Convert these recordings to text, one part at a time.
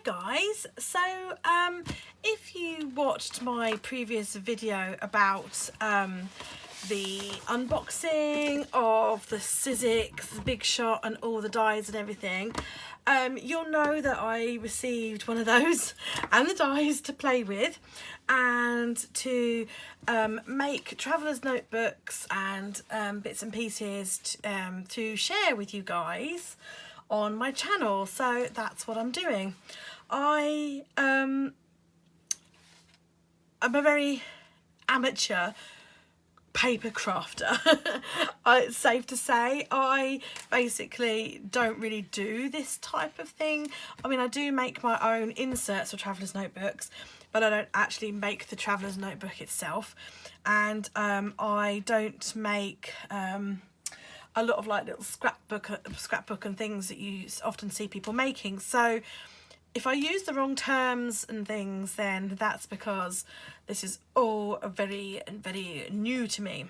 Hi guys, so if you watched my previous video about the unboxing of the Sizzix, the Big Shot and all the dies and everything, you'll know that I received one of those and the dies to play with and to make traveller's notebooks and bits and pieces to share with you guys on my channel. So that's what I'm doing. I'm a very amateur paper crafter. It's safe to say I basically don't really do this type of thing. I mean, I do make my own inserts for traveller's notebooks, but I don't actually make the traveller's notebook itself, and I don't make a lot of like little scrapbook and things that you often see people making. So if I use the wrong terms and things, then that's because this is all very new to me.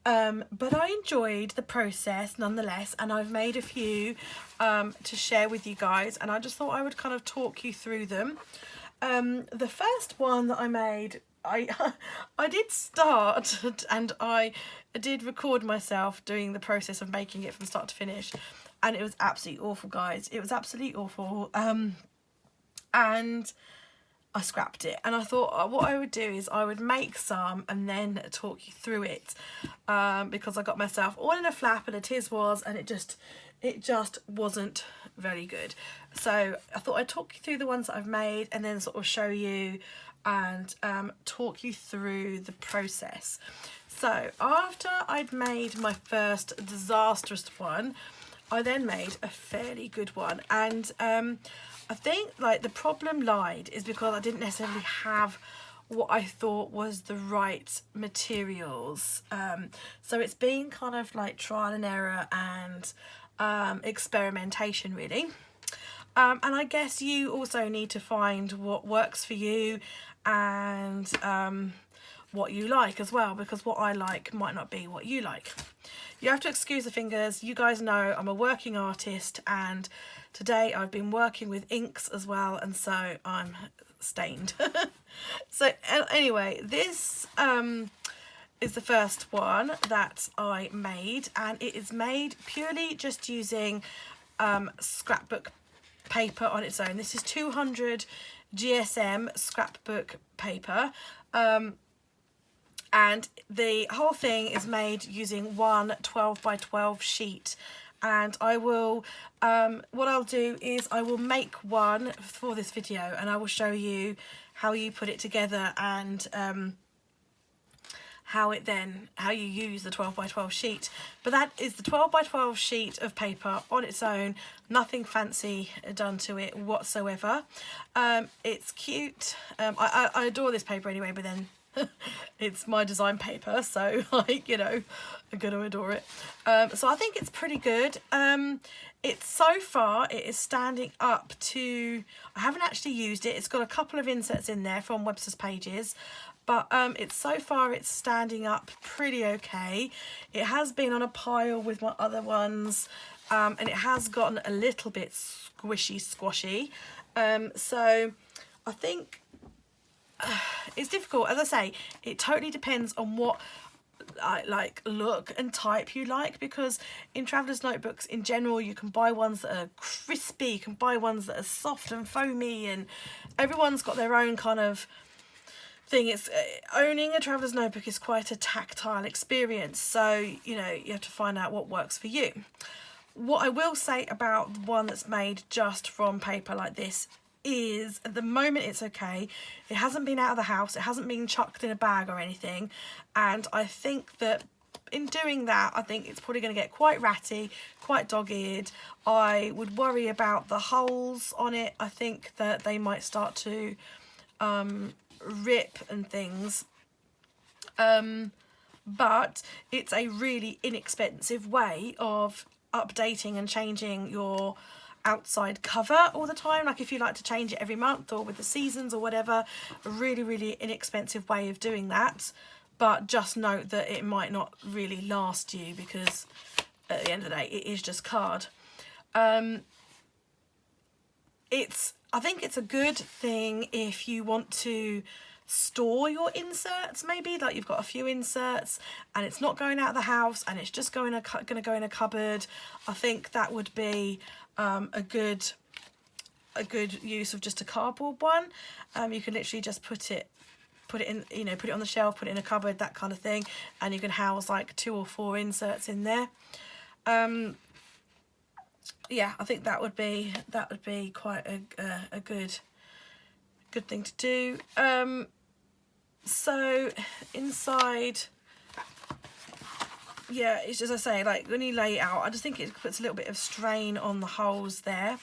But I enjoyed the process nonetheless, and I've made a few to share with you guys, and I just thought I would kind of talk you through them. The first one that I made, I did start and I did record myself doing the process of making it from start to finish, and it was absolutely awful, guys. It was absolutely awful. And I scrapped it, and I thought what I would do is I would make some and then talk you through it, because I got myself all in a flap and a tiz was, and it just wasn't very good. So I thought I'd talk you through the ones that I've made and then sort of show you and talk you through the process. So after I'd made my first disastrous one, I then made a fairly good one, and I think like the problem lied is because I didn't necessarily have what I thought was the right materials. So it's been kind of like trial and error and experimentation really. And I guess you also need to find what works for you and what you like as well, because what I like might not be what you like. You have to excuse the fingers. You guys know I'm a working artist, and today I've been working with inks as well, and so I'm stained. So anyway, this is the first one that I made, and it is made purely just using scrapbook paper on its own. This is 200 GSM scrapbook paper, and the whole thing is made using one 12 by 12 sheet. And I will what I'll do is I will make one for this video, and I will show you how you put it together and how you use the 12 by 12 sheet. But that is the 12 by 12 sheet of paper on its own, nothing fancy done to it whatsoever. It's cute. I adore this paper anyway, but then it's my design paper, so like, you know, I'm gonna adore it. So I think it's pretty good. It's so far it is standing up to, I haven't actually used it, it's got a couple of inserts in there from Webster's Pages, but it's so far it's standing up pretty okay. It has been on a pile with my other ones, and it has gotten a little bit squashy. So I think it's difficult. As I say, it totally depends on what like look and type you like, because in traveller's notebooks in general you can buy ones that are crispy, you can buy ones that are soft and foamy, and everyone's got their own kind of thing. It's owning a traveller's notebook is quite a tactile experience, so you know, you have to find out what works for you. What I will say about one that's made just from paper like this is at the moment it's okay. It hasn't been out of the house, it hasn't been chucked in a bag or anything, and I think that in doing that, I think it's probably going to get quite ratty, quite dog-eared. I would worry about the holes on it. I think that they might start to rip and things, but it's a really inexpensive way of updating and changing your outside cover all the time. Like if you like to change it every month or with the seasons or whatever, a really inexpensive way of doing that. But just note that it might not really last you, because at the end of the day it is just card. It's I think it's a good thing if you want to store your inserts, maybe like you've got a few inserts and it's not going out of the house and it's just going to go in a cupboard. I think that would be a good use of just a cardboard one. You can literally just put it in, you know, put it on the shelf, put it in a cupboard, that kind of thing, and you can house like 2 or 4 inserts in there. Yeah, I think that would be quite a good thing to do. So inside, yeah, it's as I say, like when you lay it out, I just think it puts a little bit of strain on the holes there.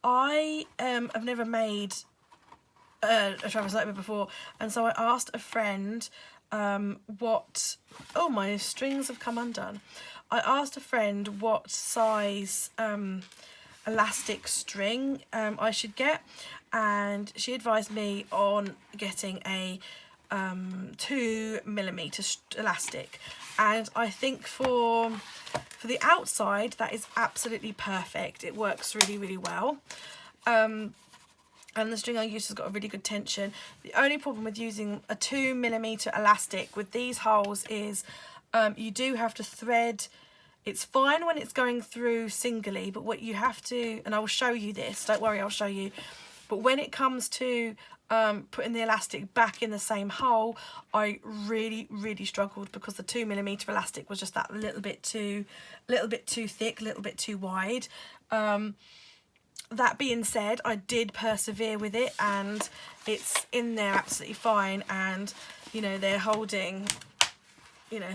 I have never made a travel cycler before, and so I asked a friend what, oh, my strings have come undone. I asked a friend what size elastic string I should get, and she advised me on getting a 2mm elastic, and I think for the outside that is absolutely perfect. It works really well, and the string I used has got a really good tension. The only problem with using a 2mm elastic with these holes is you do have to thread. It's fine when it's going through singly, but what you have to, and I will show you this, don't worry, I'll show you, but when it comes to putting the elastic back in the same hole, I really struggled because the 2mm elastic was just that little bit too thick, a little bit too wide. That being said, I did persevere with it, and it's in there absolutely fine, and you know, they're holding, you know,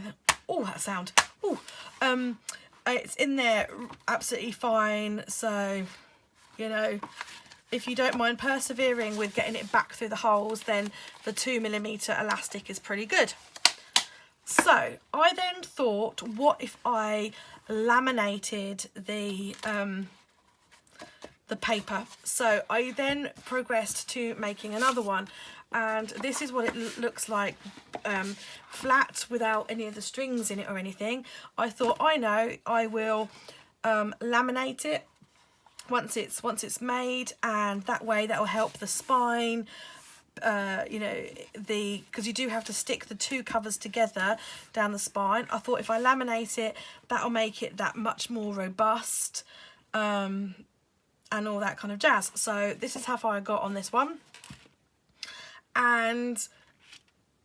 oh, that sound, oh, it's in there absolutely fine. So, you know, if you don't mind persevering with getting it back through the holes, then the 2mm elastic is pretty good. So I then thought, what if I laminated the paper? So I then progressed to making another one, and this is what it looks like, flat without any of the strings in it or anything. I thought, I know, I will laminate it once it's made, and that way that will help the spine, you know, because you do have to stick the 2 covers together down the spine. I thought if I laminate it, that'll make it that much more robust, and all that kind of jazz. So this is how far I got on this one, and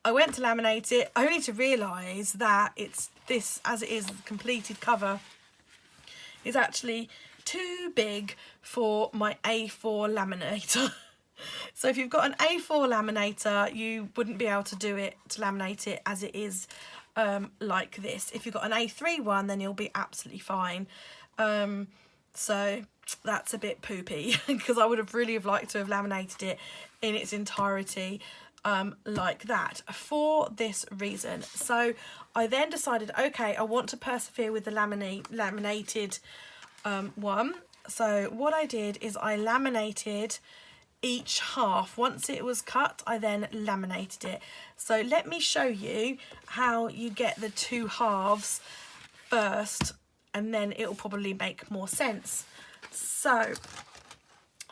I went to laminate it only to realise that it's this, as it is, the completed cover is actually too big for my A4 laminator. So if you've got an A4 laminator, you wouldn't be able to laminate it as it is, like this. If you've got an A3 one, then you'll be absolutely fine. So that's a bit poopy because I would have really liked to have laminated it in its entirety, like that, for this reason. So I then decided, okay, I want to persevere with the laminated one. So what I did is I laminated each half. Once it was cut, I then laminated it. So let me show you how you get the 2 halves first, and then it'll probably make more sense. So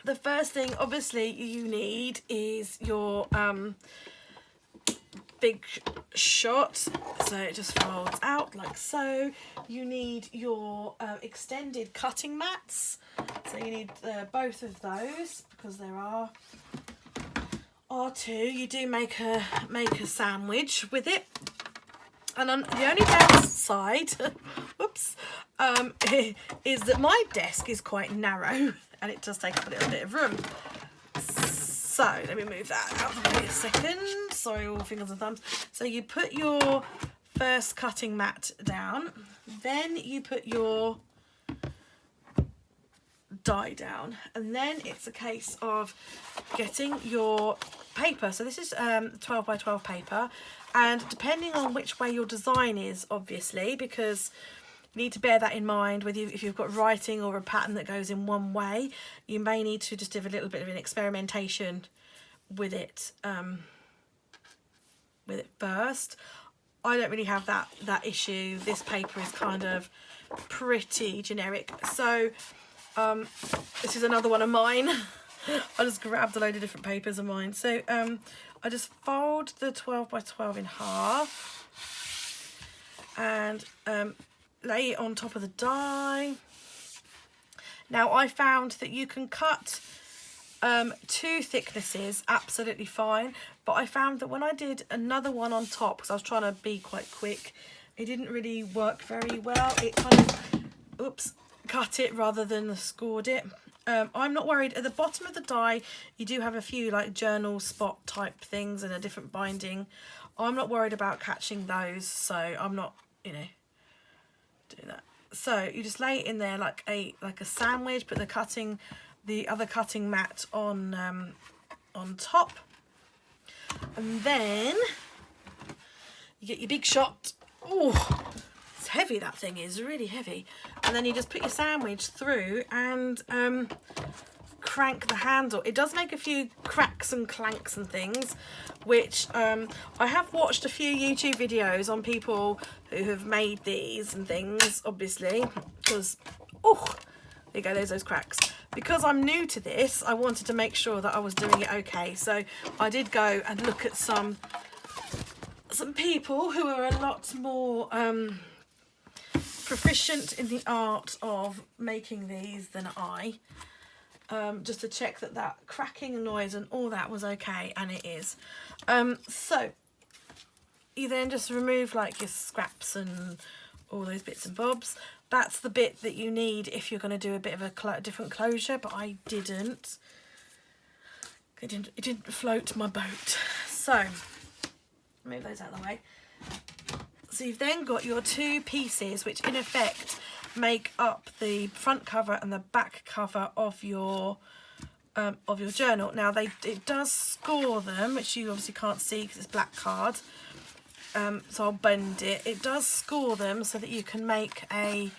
the first thing obviously you need is your big shot, so it just folds out like so. You need your extended cutting mats, so you need both of those, because there are 2. You do make a sandwich with it. And the only downside, whoops, is that my desk is quite narrow and it does take up a little bit of room. So let me move that out of the way a second. Sorry, all fingers and thumbs. So you put your first cutting mat down, then you put your die down, and then it's a case of getting your paper. So this is 12 by 12 paper, and depending on which way your design is, obviously, because you need to bear that in mind, whether if you've got writing or a pattern that goes in one way, you may need to just do a little bit of an experimentation with it first. I don't really have that issue. This paper is kind of pretty generic. So this is another one of mine. I just grabbed a load of different papers of mine. So I just fold the 12 by 12 in half and lay it on top of the die. Now I found that you can cut 2 thicknesses absolutely fine, but I found that when I did another one on top, because I was trying to be quite quick, it didn't really work very well. It kind of, oops, cut it rather than scored it. I'm not worried. At the bottom of the die, you do have a few like journal spot type things and a different binding. I'm not worried about catching those, so I'm not, you know, doing that. So you just lay it in there like a sandwich, put the other cutting mat on top, and then you get your big shot. Oh, it's heavy, that thing is really heavy. And then you just put your sandwich through and crank the handle. It does make a few cracks and clanks and things, which I have watched a few YouTube videos on people who have made these and things, obviously, because, oh, there you go, there's those cracks. Because I'm new to this, I wanted to make sure that I was doing it okay. So I did go and look at some people who are a lot more proficient in the art of making these than I, just to check that that cracking noise and all that was okay, and it is. So you then just remove like your scraps and all those bits and bobs. That's the bit that you need if you're going to do a bit of a different closure, but I didn't. It didn't float my boat. So move those out of the way. So you've then got your 2 pieces, which in effect make up the front cover and the back cover of your journal. Now it does score them, which you obviously can't see because it's black card. So I'll bend it. It does score them so that you can make a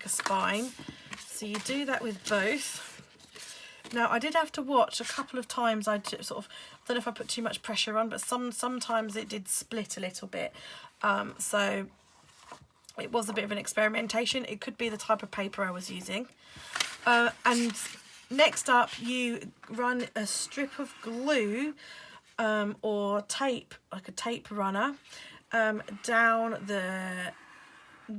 spine. So you do that with both. Now I did have to watch a couple of times. I don't know if I put too much pressure on, but sometimes it did split a little bit. So it was a bit of an experimentation. It could be the type of paper I was using. And next up, you run a strip of glue or tape, like a tape runner, down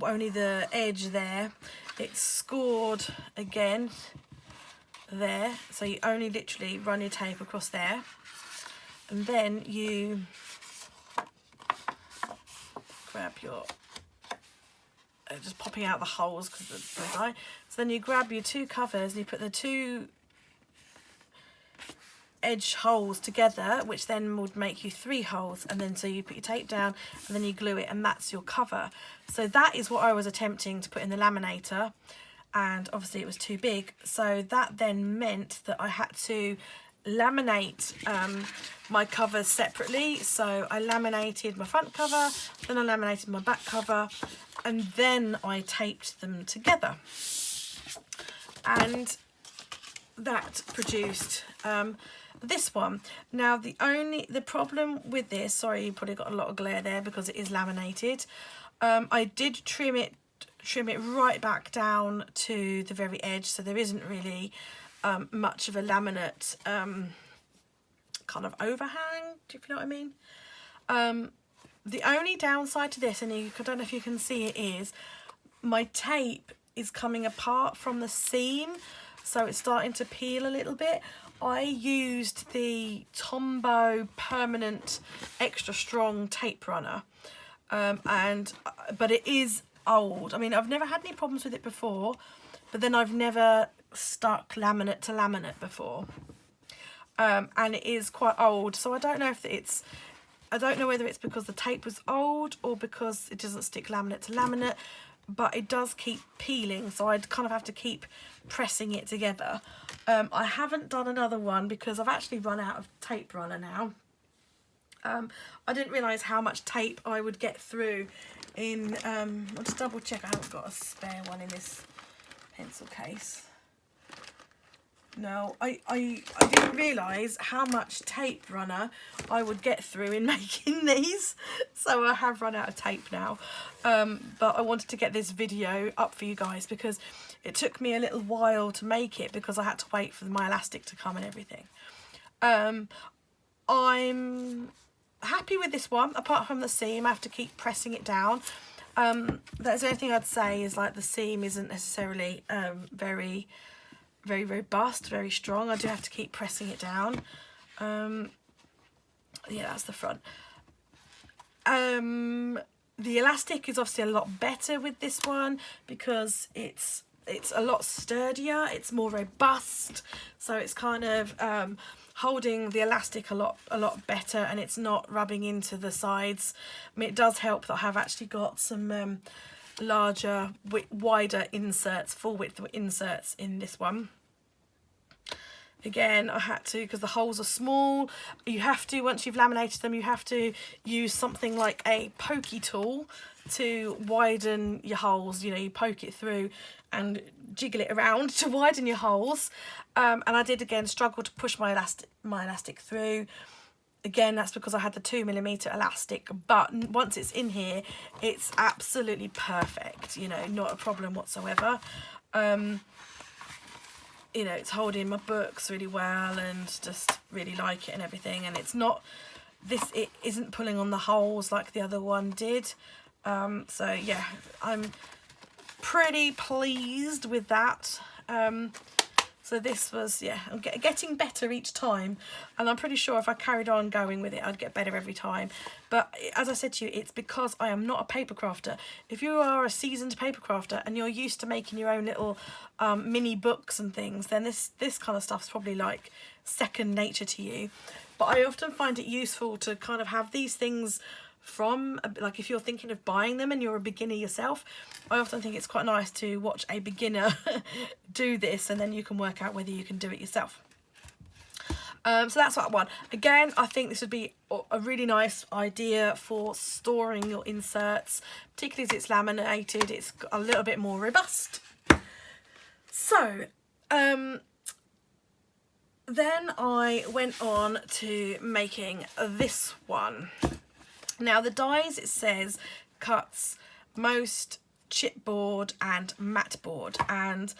only the edge there. It's scored again there, so you only literally run your tape across there, and then you grab your just popping out the holes because the die. So then you grab your 2 covers and you put the 2 edge holes together, which then would make you 3 holes, and then so you put your tape down and then you glue it, and that's your cover. So that is what I was attempting to put in the laminator, and obviously it was too big, so that then meant that I had to laminate my covers separately. So I laminated my front cover, then I laminated my back cover, and then I taped them together, and that produced this one. Now the problem with this, sorry, you probably got a lot of glare there because it is laminated. I did trim it right back down to the very edge, so there isn't really much of a laminate kind of overhang, if you know what I mean. The only downside to this, and I don't know if you can see it, is my tape is coming apart from the seam, so it's starting to peel a little bit. I used the Tombow permanent extra strong tape runner, but it is old. I mean, I've never had any problems with it before, but then I've never stuck laminate to laminate before, and it is quite old, so I don't know whether it's because the tape was old or because it doesn't stick laminate to laminate, but it does keep peeling, so I'd kind of have to keep pressing it together. I haven't done another one because I've actually run out of tape runner now. I didn't realise how much tape I would get through in, I'll just double check I haven't got a spare one in this pencil case. Now, I didn't realise how much tape runner I would get through in making these, so I have run out of tape now. But I wanted to get this video up for you guys because it took me a little while to make it because I had to wait for my elastic to come and everything. I'm happy with this one, apart from the seam. I have to keep pressing it down. That's the only thing I'd say is like the seam isn't necessarily very robust, very strong. I do have to keep pressing it down. Yeah, that's the front. The elastic is obviously a lot better with this one because it's a lot sturdier, it's more robust, so it's kind of holding the elastic a lot better, and it's not rubbing into the sides. I mean, it does help that I have actually got some larger, wider inserts, full width inserts in this one. Again, I had to, because the holes are small, you have to, once you've laminated them, you have to use something like a pokey tool to widen your holes. You know, you poke it through and jiggle it around to widen your holes. And I did, again, struggle to push my elastic through. Again, that's because I had the 2mm elastic, but once it's in here, it's absolutely perfect, you know, not a problem whatsoever. You know, it's holding my books really well and just really like it and everything. And it's not, it isn't pulling on the holes like the other one did. So yeah, I'm pretty pleased with that. So this was, yeah, I'm getting better each time, and I'm pretty sure if I carried on going with it, I'd get better every time. But as I said to you, it's because I am not a paper crafter. If you are a seasoned paper crafter and you're used to making your own little mini books and things, then this kind of stuff's probably like second nature to you. But I often find it useful to kind of have these things from, like, if you're thinking of buying them and you're a beginner yourself, I often think it's quite nice to watch a beginner do this, and then you can work out whether you can do it yourself. So that's that one. Again, I think this would be a really nice idea for storing your inserts, particularly as it's laminated. It's a little bit more robust. So then I went on to making this one. Now, the dies, it says, cuts most chipboard and matte board, and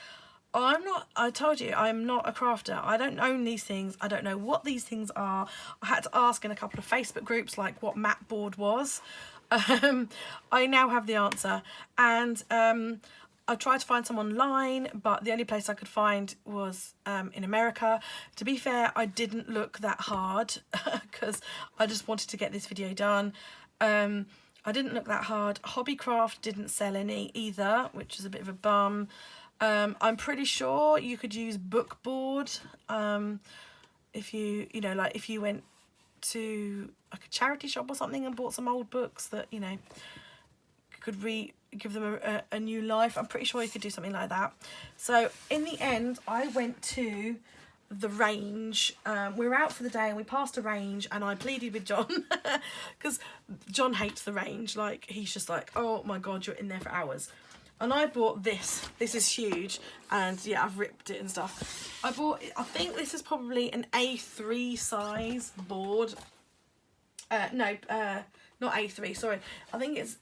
I told you, I'm not a crafter. I don't own these things. I don't know what these things are. I had to ask in a couple of Facebook groups, like, what matte board was. I now have the answer, and I tried to find some online, but the only place I could find was in America. To be fair, I didn't look that hard because I just wanted to get this video done. I didn't look that hard. Hobbycraft didn't sell any either, which is a bit of a bum. I'm pretty sure you could use bookboard if you know, like if you went to like a charity shop or something and bought some old books that, you know, could give them a new life. I'm pretty sure you could do something like that. So in the end, I went to the range. We were out for the day and we passed a range, and I pleaded with John because John hates the range. Like, he's just like, oh my god, you're in there for hours. And I bought this. This is huge, and yeah, I've ripped it and stuff. I think this is probably an A3 size board. No, not A3, sorry. I think it's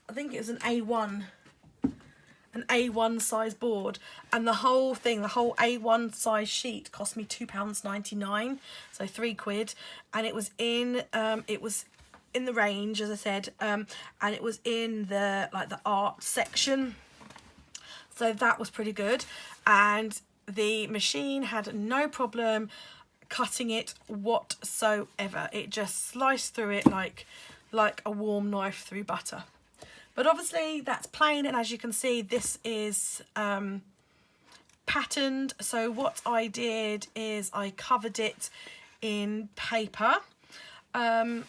an A1. An A1 size board, and the whole thing, the whole A1 size sheet cost me £2.99, so £3, and it was in the range, as I said, and it was in the art section, so that was pretty good. And the machine had no problem cutting it whatsoever. It just sliced through it like a warm knife through butter. But obviously that's plain, and as you can see, this is patterned. So what I did is I covered it in paper, and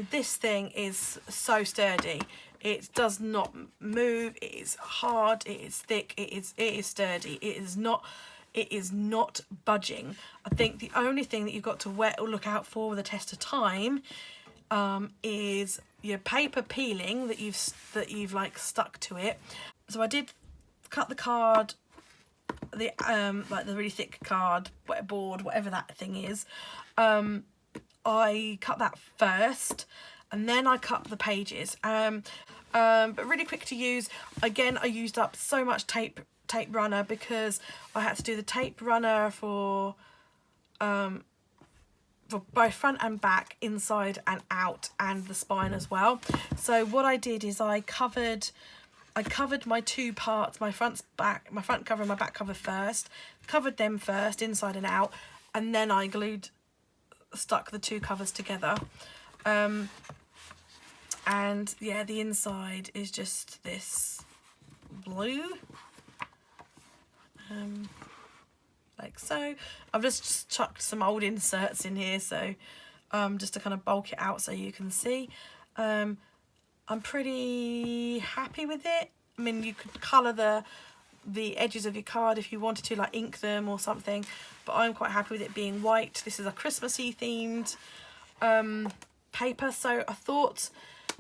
this thing is so sturdy. It does not move. It is hard. It is thick. It is sturdy. It is not budging. I think the only thing that you've got to look out for with a test of time is your paper peeling that you've like stuck to it. So I did cut the card like the really thick card, board, whatever that thing is, I cut that first, and then I cut the pages. But really quick to use. Again, I used up so much tape runner because I had to do the tape runner for both front and back, inside and out, and the spine as well. So what I did is I covered my two parts, my front cover and my back cover first, covered them first, inside and out, and then I stuck the two covers together. And yeah, the inside is just this blue, like so. I've just chucked some old inserts in here, so just to kind of bulk it out so you can see. I'm pretty happy with it. I mean, you could colour the edges of your card if you wanted to, like ink them or something, but I'm quite happy with it being white. This is a Christmassy themed paper, so I thought,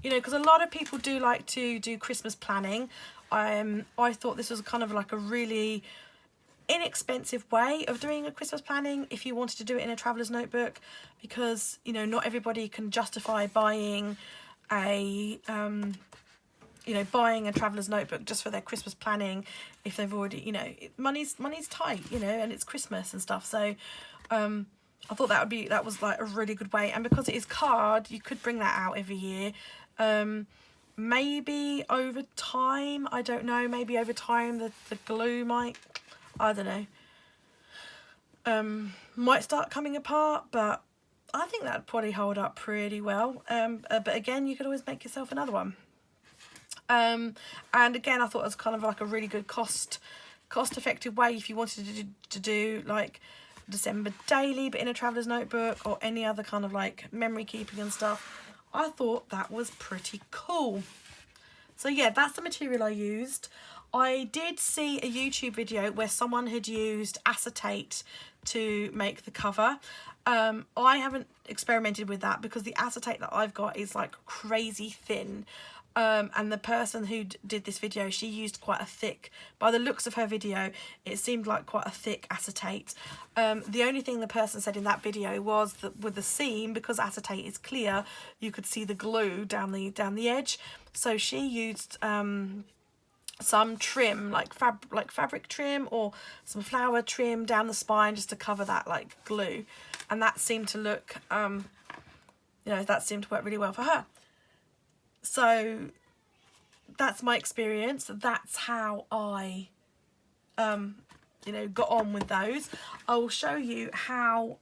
you know, because a lot of people do like to do Christmas planning, I thought this was kind of like a really inexpensive way of doing a Christmas planning if you wanted to do it in a traveller's notebook, because, you know, not everybody can justify buying a buying a traveller's notebook just for their Christmas planning if they've already, you know, money's tight, you know, and it's Christmas and stuff. So I thought that was like a really good way, and because it is card, you could bring that out every year. Maybe over time, I don't know, maybe over time the glue might, I don't know, might start coming apart, but I think that'd probably hold up pretty well. But again, you could always make yourself another one. And again, I thought it was kind of like a really good cost effective way if you wanted to do like December daily but in a traveller's notebook, or any other kind of like memory keeping and stuff. I thought that was pretty cool. So yeah, that's the material I used. I did see a YouTube video where someone had used acetate to make the cover. I haven't experimented with that because the acetate that I've got is like crazy thin. And the person who did this video, she used quite a thick, by the looks of her video, it seemed like quite a thick acetate. The only thing the person said in that video was that with the seam, because acetate is clear, you could see the glue down the edge. So she used some trim, like fabric trim or some flower trim down the spine just to cover that like glue, and that seemed to look, that seemed to work really well for her. So that's my experience. That's how I, got on with those. I will show you how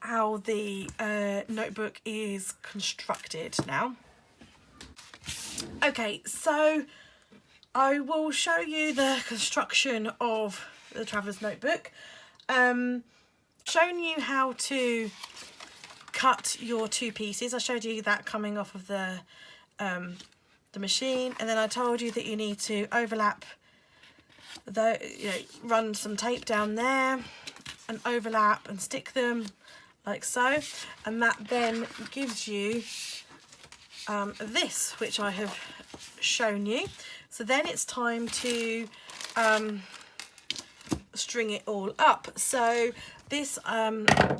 the notebook is constructed now. Okay, so I will show you the construction of the traveller's notebook. Showing you how to cut your two pieces. I showed you that coming off of the machine, and then I told you that you need to overlap run some tape down there and overlap and stick them like so, and that then gives you this, which I have shown you. So then it's time to string it all up. So this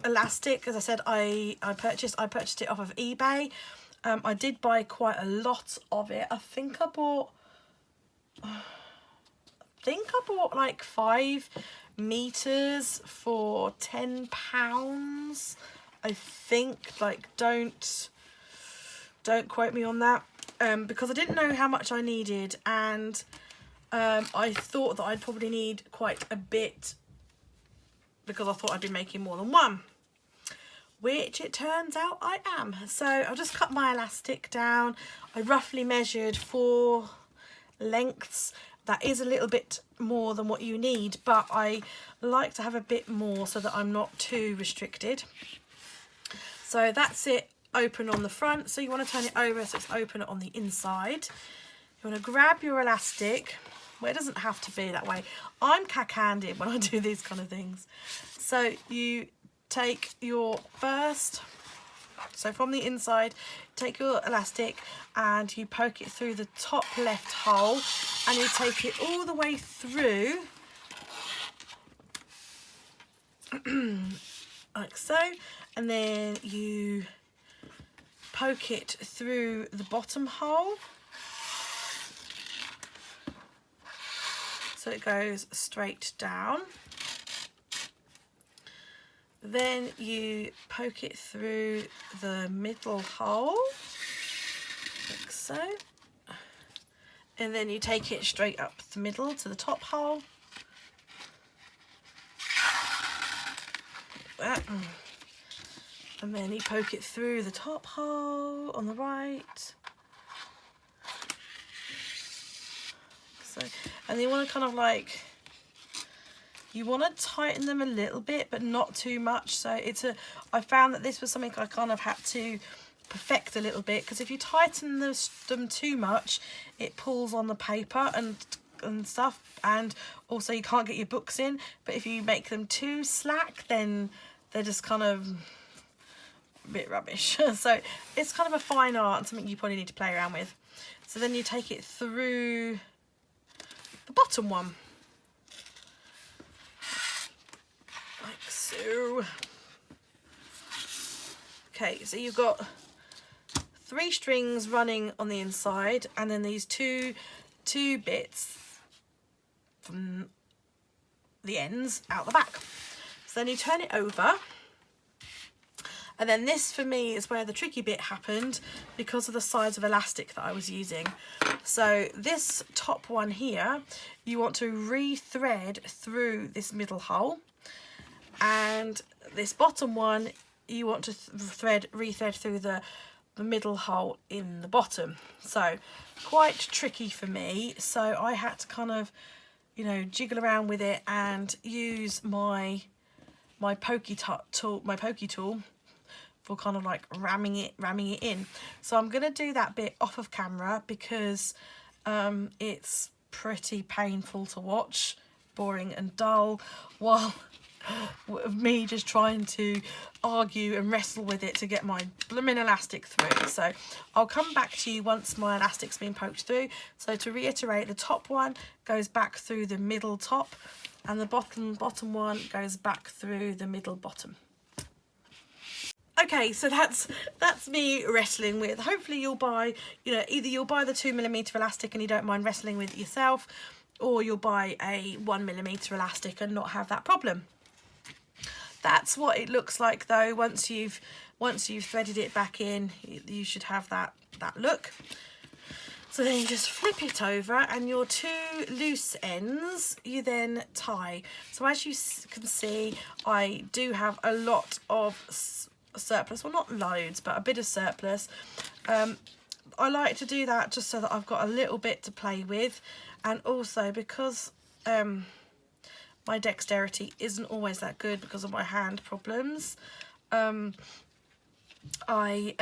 elastic, as I said, I purchased it off of eBay. I did buy quite a lot of it. I think I bought like 5 meters for £10. I think, like, don't quote me on that, because I didn't know how much I needed, and I thought that I'd probably need quite a bit because I thought I'd be making more than one, which it turns out I am. So I'll just cut my elastic down. I roughly measured 4 lengths. That is a little bit more than what you need, but I like to have a bit more so that I'm not too restricted. So that's it, open on the front. So you want to turn it over so it's open on the inside. You want to grab your elastic. Well, it doesn't have to be that way. I'm cack-handed when I do these kind of things. So you take your first So from the inside, take your elastic and you poke it through the top left hole, and you take it all the way through like so, and then you poke it through the bottom hole so it goes straight down. Then you poke it through the middle hole like so, and then you take it straight up the middle to the top hole. And then you poke it through the top hole on the right. So, and you want to kind of like, you want to tighten them a little bit, but not too much. So I found that this was something I kind of had to perfect a little bit, because if you tighten them too much, it pulls on the paper and stuff, and also you can't get your books in. But if you make them too slack, then they're just kind of a bit rubbish. So it's kind of a fine art and something you probably need to play around with. So then you take it through the bottom one like so. Okay, so you've got 3 strings running on the inside, and then these two bits from the ends out the back. So then you turn it over, and then this for me is where the tricky bit happened because of the size of elastic that I was using. So this top one here, you want to re-thread through this middle hole, and this bottom one you want to re-thread through the middle hole in the bottom. So quite tricky for me, so I had to kind of, you know, jiggle around with it and use my pokey tool for kind of like ramming it in. So I'm gonna do that bit off of camera because it's pretty painful to watch, boring and dull, while me just trying to argue and wrestle with it to get my blooming elastic through. So I'll come back to you once my elastic's been poked through. So to reiterate, the top one goes back through the middle top, and the bottom one goes back through the middle bottom. Okay, so that's me wrestling with. Hopefully you'll buy, you know, either you'll buy the 2mm elastic and you don't mind wrestling with it yourself, or you'll buy a 1mm elastic and not have that problem. That's what it looks like though. Once you've threaded it back in, you should have that look. So then you just flip it over, and your 2 loose ends you then tie. So as you can see, I do have a lot of surplus, well not loads, but a bit of surplus. I like to do that just so that I've got a little bit to play with, and also because my dexterity isn't always that good because of my hand problems. I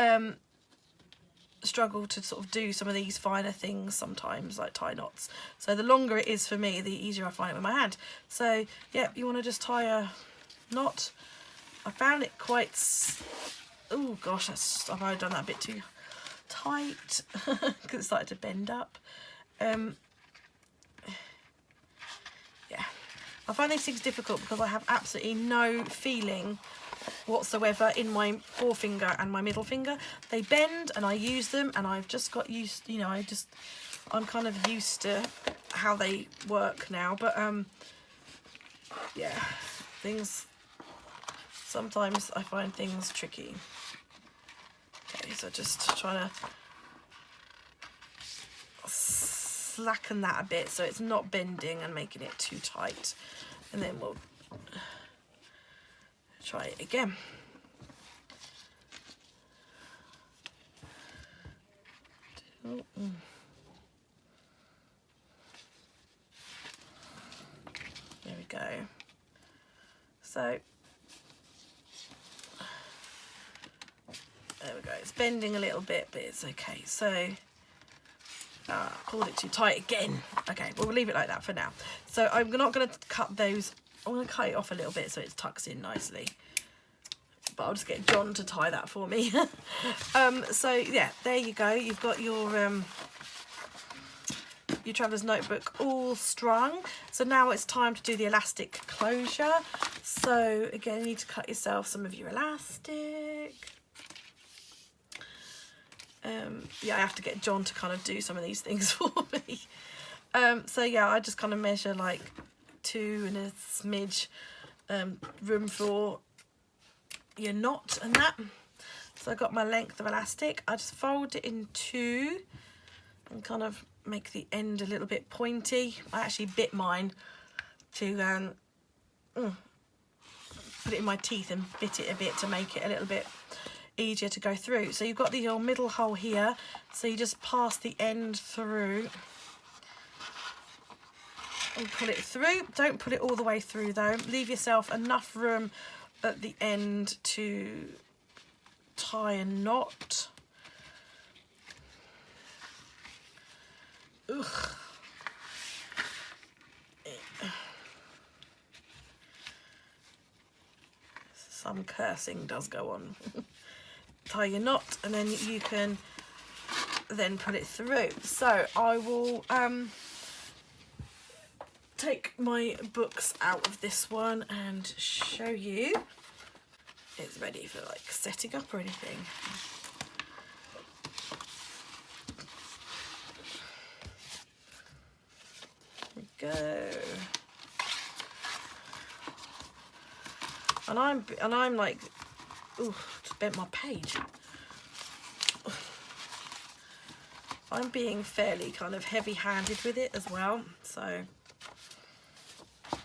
struggle to sort of do some of these finer things sometimes, like tie knots. So the longer it is for me, the easier I find it with my hand. So yeah, you want to just tie a knot. I found it quite, oh gosh, I've probably done that a bit too tight because it started to bend up. Yeah, I find these things difficult because I have absolutely no feeling whatsoever in my forefinger and my middle finger. They bend and I use them, and I've just got used, you know, I'm kind of used to how they work now. But yeah, sometimes I find things tricky. Okay, so just trying to slacken that a bit so it's not bending and making it too tight, and then we'll try it again. There we go. So there we go. It's bending a little bit, but it's okay. So pulled it too tight again. Okay, we'll leave it like that for now. So I'm not going to cut those. I'm going to cut it off a little bit so it tucks in nicely. but I'll just get John to tie that for me. So yeah, there you go. You've got your traveller's notebook all strung. So now it's time to do the elastic closure. So again, you need to cut yourself some of your elastic. Yeah, I have to get John to kind of do some of these things for me. So yeah, I just kind of measure like 2 and a smidge room for your knot and that. So I got my length of elastic. I just fold it in 2 and kind of make the end a little bit pointy. I actually bit mine to put it in my teeth and bit it a bit to make it a little bit easier to go through. So you've got your middle hole here, so you just pass the end through and pull it through. Don't put it all the way through though. Leave yourself enough room at the end to tie a knot. Ugh. Some cursing does go on. Tie your knot and then you can then put it through. So I will take my books out of this one and show you it's ready for like setting up or anything. There we go. And I'm like, ooh, just bent my page. I'm being fairly kind of heavy-handed with it as well, so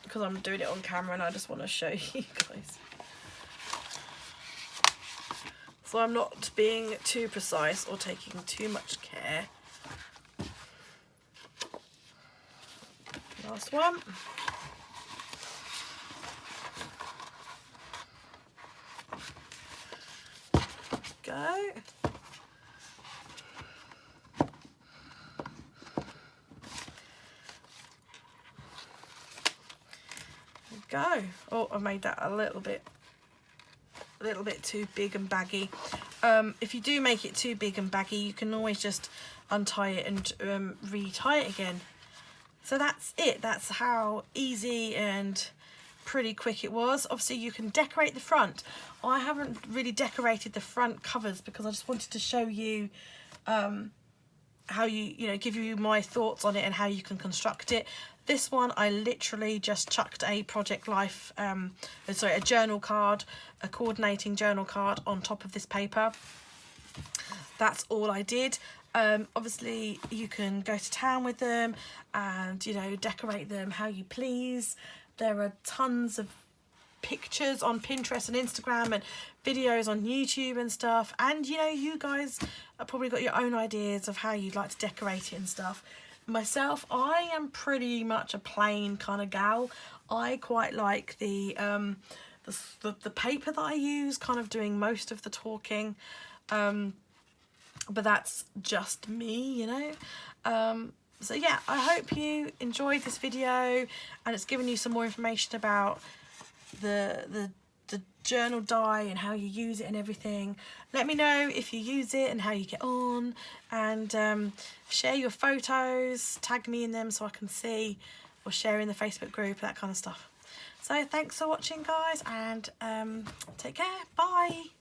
because I'm doing it on camera and I just want to show you guys. So I'm not being too precise or taking too much care. Last one. Go. Go. Oh, I made that a little bit too big and baggy. If you do make it too big and baggy, you can always just untie it and retie it again. So that's it. That's how easy and pretty quick it was. Obviously you can decorate the front. I haven't really decorated the front covers because I just wanted to show you how you give you my thoughts on it and how you can construct it. This one I literally just chucked a Project Life a journal card, a coordinating journal card on top of this paper. That's all I did. Obviously you can go to town with them and decorate them how you please. There are tons of pictures on Pinterest and Instagram and videos on YouTube and stuff, and you guys have probably got your own ideas of how you'd like to decorate it and stuff. Myself, I am pretty much a plain kind of gal. I quite like the paper that I use, kind of doing most of the talking, but that's just me, so yeah, I hope you enjoyed this video and it's given you some more information about the journal die and how you use it and everything. Let me know if you use it and how you get on, and share your photos, tag me in them so I can see, or share in the Facebook group, that kind of stuff. So thanks for watching guys, and take care, bye.